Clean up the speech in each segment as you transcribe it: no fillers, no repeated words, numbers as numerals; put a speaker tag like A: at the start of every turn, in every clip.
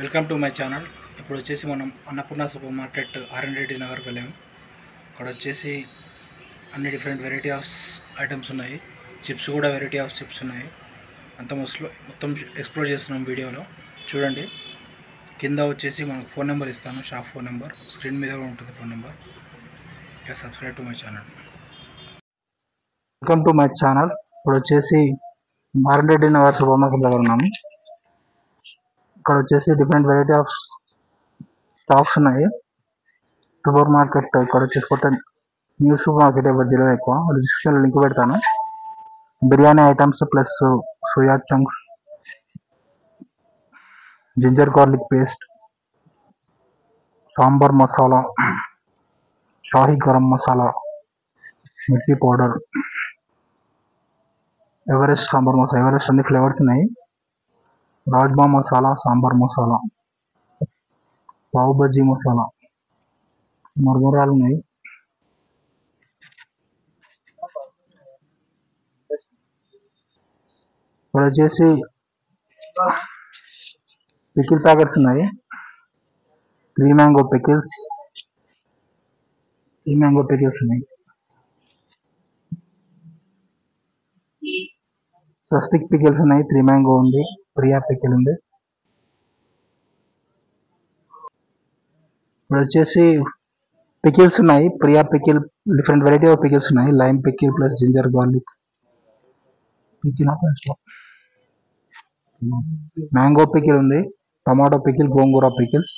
A: Welcome to my channel. ఇప్పుడు వచ్చేసి మనం Annapurna super market RN Reddy నగర్కి వెళ్ళాము. అక్కడ వచ్చేసి అన్ని డిఫరెంట్ వెరైటీ ఆఫ్ ఐటమ్స్ ఉన్నాయి. చిప్స్ కూడా వెరైటీ ఆఫ్ చిప్స్ ఉన్నాయి. అంత మొత్తం ఎక్స్ప్లోర్ చేస్తున్నాం వీడియోలో. చూడండి. కింద వచ్చేసి మనకు ఫోన్ నెంబర్ ఇస్తాను, షాప్ ఫోన్ నెంబర్ స్క్రీన్ మీద కూడా ఉంటుంది ఫోన్ నెంబర్. ఇంకా subscribe to my channel. Welcome to my channel. ఇప్పుడు వచ్చేసి RN Reddy Nagar super market దగ్గర ఉన్నాము. ఇక్కడ వచ్చేసి డిఫరెంట్ వెరైటీ ఆఫ్ స్టాక్స్ ఉన్నాయి. సూపర్ మార్కెట్ ఇక్కడ వచ్చేసి కొత్త న్యూ సూపర్ మార్కెట్ ఎవరు తెలియదు ఎక్కువ. డిస్క్రిప్షన్లో లింక్ పెడతాను. Biryani items plus soya chunks, ginger garlic paste, sambar masala, Shahi garam masala, mirchi powder, Everest sambar masala, Everest అన్ని ఫ్లేవర్స్ ఉన్నాయి. రాజ్మా మసాలా, సాంబార్ మసాలా, పావు బజ్జీ మసాలా, మరమరాలు ఉన్నాయి. ఇక్కడ వచ్చేసి పికిల్ ప్యాకెట్స్ ఉన్నాయి. 3 మ్యాంగో పికిల్స్ ఉన్నాయి. స్వస్తిక్ పికిల్స్ ఉన్నాయి. 3 మ్యాంగో ఉంది. ప్రియా పికిల్ ఉంది. ఇప్పుడు వచ్చేసి పికిల్స్ ఉన్నాయి. Priya pickle, different variety of pickles ఉన్నాయి. Lime pickle plus ginger garlic pickle, mango pickle ఉంది. Tomato pickle, gongura pickles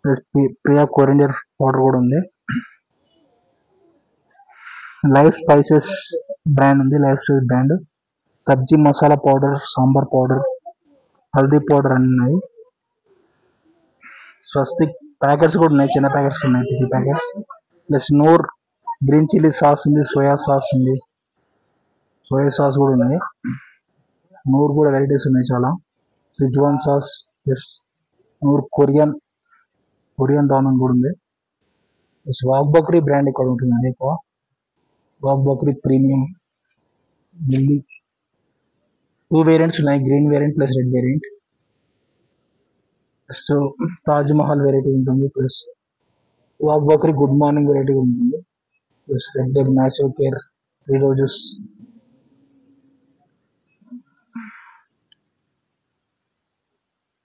A: plus Priya coriander powder కూడా ఉంది. లైఫ్ స్పైసెస్ బ్రాండ్ ఉంది. Life Spices brand sabzi masala powder, sambar powder, haldi powder అన్నీ ఉన్నాయి. స్వస్తిక్ ప్యాకెట్స్ కూడా ఉన్నాయి. చిన్న ప్యాకెట్స్ ఉన్నాయి, pickle packets plus Noor green chilli sauce ఉంది. సోయా సాస్ ఉంది. సోయా సాస్ కూడా ఉన్నాయి. నూర్ కూడా వెరైటీస్ ఉన్నాయి చాలా. Schezwan sauce plus Noor Korean ramen కూడా ఉంది. ప్లస్ వాగ్ బక్రీ బ్రాండ్ ఇక్కడ ఉంటుందండి ఎక్కువ. వాగ్ బక్రీ ప్రీమియం ఢిల్లీ 2 వేరియంట్స్ ఉన్నాయి. Green variant plus red variant. So Taj Mahal variety ఉంటుంది. Plus Wagh Bakri good morning variety ఉంటుంది. ప్లస్ రెడ్ డెబ్ natural care 3 roses,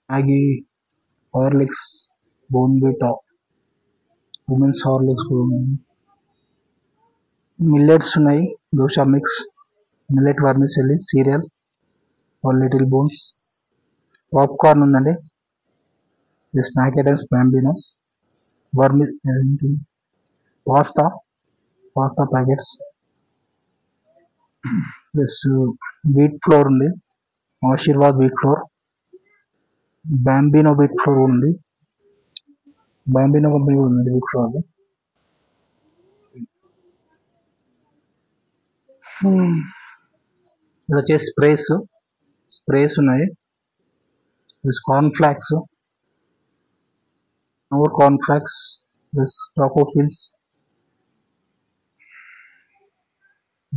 A: Maggi, Horlicks, Bournvita, women's Horlicks కూడా ఉన్నాయి. మిల్లెట్స్ ఉన్నాయి. Dosa mix, millet vermicelli, cereal, little bones, popcorn ఉందండి. Snack items Bambino, pasta packets plus wheat flour ఉంది. Aashirvaad wheat flour, Bambino wheat flour ఉంది. Bambino company కూడా ఉంది wheat flour. ఇక్కడ వచ్చేసి స్ప్రేస్ ఉన్నాయి. Plus corn flakes, corn flakes plus choco fills,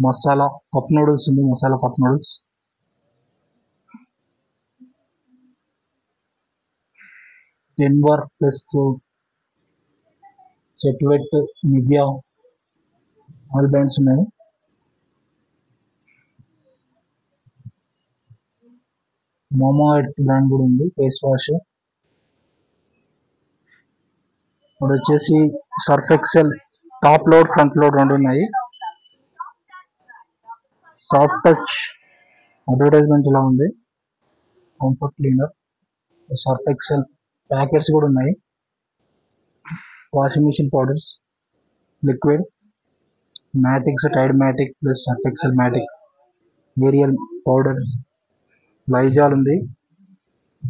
A: masala cup noodles ఉంది. Masala cup noodles, Denver plus Set Wet, Nivea all brands ఉన్నాయి. Momo brand కూడా ఉంది. Face wash. ఇప్పుడు వచ్చేసి Surf Excel top load, front load రెండు ఉన్నాయి. సాఫ్ట్ టచ్ అడ్వర్టైజ్మెంట్ ఇలా ఉంది. Comfort cleaner, Surf Excel packets కూడా ఉన్నాయి. Washing machine powders, liquid matics, Tide matic plus Surf Excel matic, Ariel powders, Lizol ఉంది.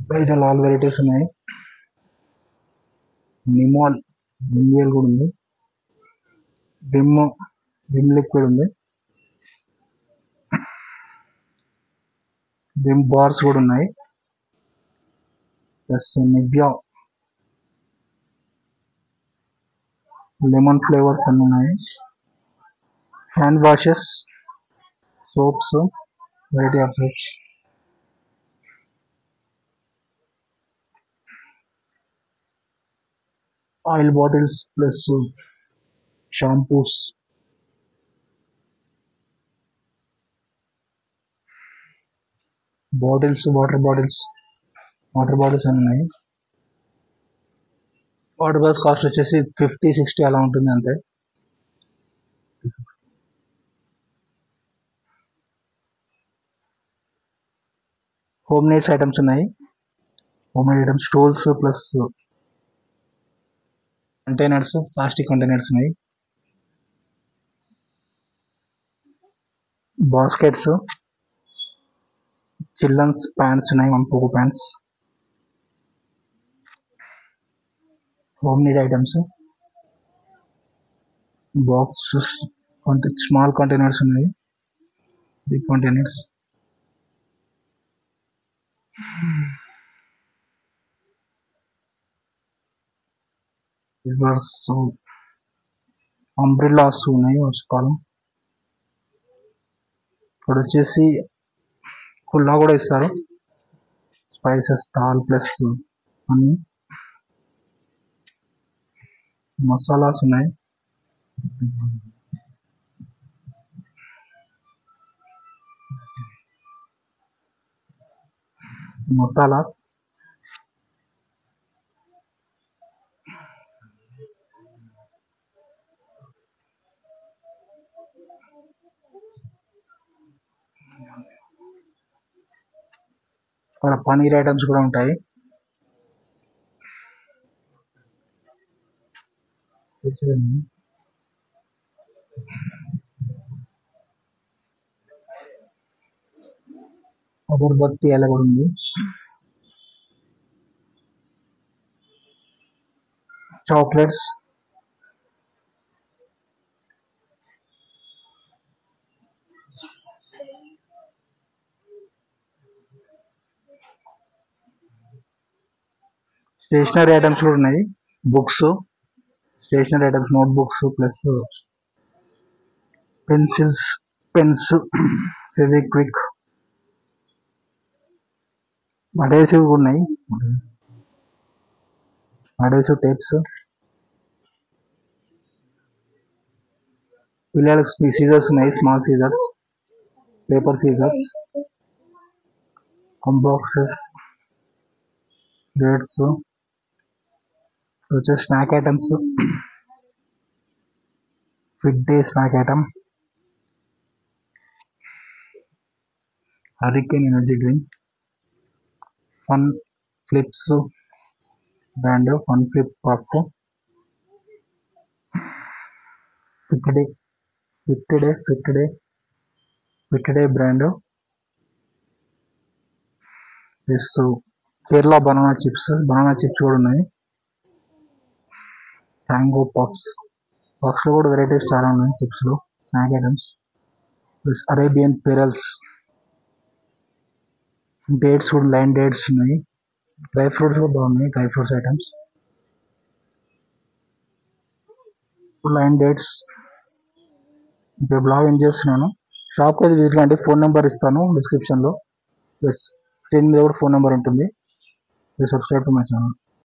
A: లైజాల్ ఆల్ వెరైటీస్ ఉన్నాయి. నిమాల్ కూడా ఉంది. విమ్ లిక్విడ్ ఉంది. విమ్ బార్స్ కూడా ఉన్నాయి. ప్లస్ నివ్యా లెమన్ ఫ్లేవర్స్ అన్నీ ఉన్నాయి. Hand washes, soaps, variety of swords. Oil bottles plus shampoos, bottles, water bottles అని ఉన్నాయి. వాటర్ బాటిల్స్ కాస్ట్ వచ్చేసి 50-60 అలా ఉంటుంది అంతే. హోమ్ నీడ్స్ ఐటమ్స్ ఉన్నాయి. Home need items stools plus containers, plastic containers ఉన్నాయి. బాస్కెట్స్, చిల్డ్రన్స్ ప్యాంట్స్ ఉన్నాయి, 1 పోగు pants. Home need items boxes, small containers ఉన్నాయి, బిగ్ కంటైనర్స్. రివర్స్ అంబ్రెల్లాస్ ఉన్నాయి వర్షాకాలం. ఇక్కడ వచ్చేసి కుల్లా కూడా ఇస్తారు, స్పైసెస్, తాల్ ప్లస్ అన్ని మసాలాస్ ఉన్నాయి. మసాలాస్ ఇక్కడ పనీర్ ఐటమ్స్ కూడా ఉంటాయి. అగరబత్తి ఎలా కూడా ఉంది. చాక్లెట్స్, స్టేషనరీ ఐటమ్స్ కూడా ఉన్నాయి. Books, stationery items, note books plus pencils, pens, Fevikwik, adhesive కూడా ఉన్నాయి. అడేసివ్ టేప్స్, పిల్లలకి సీజర్స్ ఉన్నాయి, స్మాల్ సీజర్స్, పేపర్ సీజర్స్, కంబాక్సెస్, ప్లేట్స్, వచ్చేసి snack items, fit day snack item, hurricane energy drink, fun flips brand, fun flip pop, fit day brand, plus Kerala banana chips కూడా ఉన్నాయి. Tango puffs లో కూడా varieties చాలా ఉన్నాయి. చిప్స్ లో snack items plus Arabian pearls, dates కూడా, line dates ఉన్నాయి. Dry fruits కూడా బాగున్నాయి, dry fruits items, line dates. ఇప్పుడు బ్లాగ్ ఏం చేస్తున్నాను, షాప్కి అయితే విజిట్ కండి, ఫోన్ నెంబర్ ఇస్తాను డిస్క్రిప్షన్లో, ప్లస్ స్క్రీన్ మీద కూడా ఫోన్ నెంబర్ ఉంటుంది. Please subscribe to my channel.